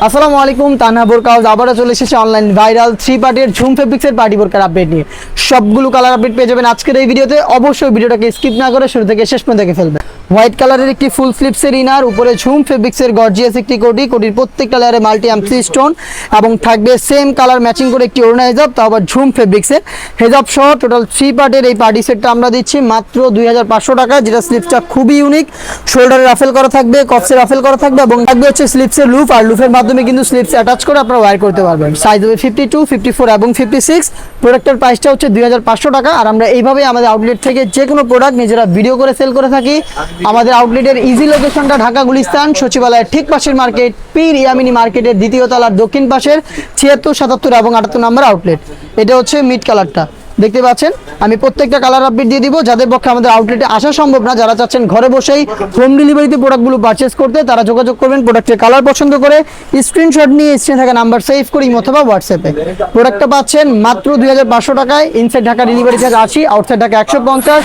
আসসালামু আলাইকুম, তানহা বোরকা হাউস আবারও চলে এসেছে অনলাইন ভাইরাল 3 পার্টের ঝুম ফেব্রিক্সের পার্টি বোরকার আপডেট নিয়ে। সবগুলো কালার আপডেট পেয়ে যাবেন আজকের এই ভিডিওতে। অবশ্যই ভিডিওটাকে স্কিপ না করে শুরু থেকে শেষ পর্যন্ত দেখে ফেলবেন। হোয়াইট কালারের একটি ফুল স্লিপসের ইনার, উপরে ঝুম ফেব্রিক্সের গর্জিয়াস একটি কোটির প্রত্যেকটা লেয়ারে মাল্টি এমসি স্টোন এবং থাকবে সেম কালার ম্যাচিং করে একটি ওড়না হেজাব, তাও আবার ঝুম ফেব্রিক্সের হেজাব সহ টোটাল 3 পার্টের এই পার্টি সেটটা আমরা দিচ্ছি মাত্র 2500 টাকা, যেটা স্লিপসটা খুবই ইউনিক। শোল্ডারে রাফেল করা থাকবে, কপসে রাফেল করা থাকবে এবং থাকবে হচ্ছে স্লিপসের লুপ, আর লুপের মাধ্যমে কিন্তু স্লিপস অ্যাটাচ করে আপনারা ওয়্যার করতে পারবেন। সাইজ হবে 52, 54 এবং 56। প্রোডাক্টের প্রাইসটা হচ্ছে 2500 টাকা। আর আমরা এইভাবে আমাদের আউটলেট থেকে যে কোনো প্রোডাক্ট নিজেরা ভিডিও করে সেল করে থাকি। আমাদের আউটলেটের ইজি লোকেশনটা ঢাকা গুলিস্তান সচিবালয়ের ঠিক পাশের মার্কেট, পীর ইয়ামিনী মার্কেটের দ্বিতীয় তলার দক্ষিণ পাশের 76, 77 এবং 78 নম্বর আউটলেট। এটা হচ্ছে মিড কালারটা দেখতে পাচ্ছেন। আমি প্রত্যেকটা কালার আপডেট দিয়ে দিব। যাদের পক্ষে আমাদের আউটলেটে আসা সম্ভব না, যারা চাচ্ছেন ঘরে বসেই হোম ডেলিভারিতে প্রোডাক্টগুলো পারচেস করতে, তারা যোগাযোগ করবেন প্রোডাক্টের কালার পছন্দ করে স্ক্রিনশট নিয়ে স্ক্রিনে থাকা নাম্বার সেভ করে অথবা হোয়াটসঅ্যাপে। প্রোডাক্টটা পাচ্ছেন মাত্র 2500 টাকায়। Inside Dhaka delivery charge 80, outside Dhaka 150।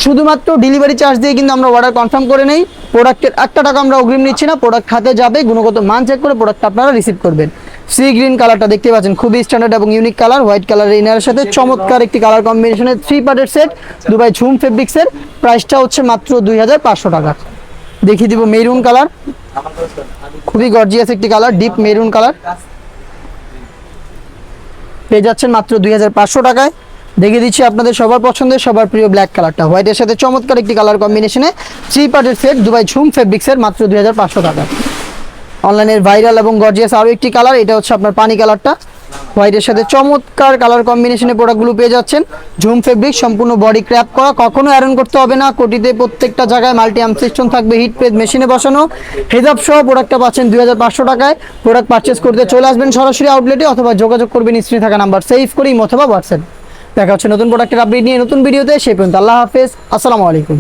শুধুমাত্র ডেলিভারি চার্জ দিয়ে কিন্তু আমরা অর্ডার কনফার্ম করে নেই। প্রোডাক্টের 1 টাকা আমরা অগ্রিম নিচ্ছি না। প্রোডাক্ট হাতে যাবে, গুণগত মান চেক করে প্রোডাক্টটা আপনারা রিসিভ করবেন। সি গ্রিন কালারটা দেখতে পাচ্ছেন, খুবই স্ট্যান্ডার্ড এবং ইউনিক কালার। হোয়াইট কালারের ইনারের সাথে চমৎকার একটি কালার কম্বিনেশনের 3 পার্টের সেট দুবাই ঝুম ফেব্রিক্সের। প্রাইসটা হচ্ছে মাত্র 2500 টাকা। দেখিয়ে দিব মেরুন কালার, খুবই গর্জিয়াস একটি কালার, ডিপ মেরুন কালার পেয়ে যাচ্ছেন মাত্র 2500 টাকায়। দেখিয়ে দিচ্ছি আপনাদের সবার পছন্দের সবার প্রিয় ব্ল্যাক কালারটা, হোয়াইটের সাথে চমৎকার একটি কালার কম্বিনেশনে 3 পার্টের সেট দুবাই ঝুম ফেব্রিক্সের মাত্র 2500 টাকা। অনলাইনের ভাইরাল এবং গর্জিয়াস আরও একটি কালার, এটা হচ্ছে আপনার পানি কালারটা। হোয়াইটের সাথে চমৎকার কালার কম্বিনেশনে প্রোডাক্টগুলো পেয়ে যাচ্ছেন। ঝুম ফেব্রিক, সম্পূর্ণ বডি ক্র্যাপ করা, কখনো আয়রন করতে হবে না। কোটিতে প্রত্যেকটা জায়গায় মাল্টি আর্ম সিস্টেম থাকবে, হিট প্রেস মেশিনে বসানো। হেজাব সহ প্রোডাক্টটা পাচ্ছেন 2500 টাকায়। প্রোডাক্ট পারচেস করতে চলে আসবেন সরাসরি আউটলেটে অথবা যোগাযোগ করবেন স্ক্রিনে থাকা নাম্বার সেভ করেই অথবা হোয়াটসঅ্যাপ। দেখা হচ্ছে নতুন প্রোডাক্টের আপডেট নিয়ে নতুন ভিডিওতে। সেই পর্যন্ত আল্লাহ হাফেজ, আসসালামু আলাইকুম।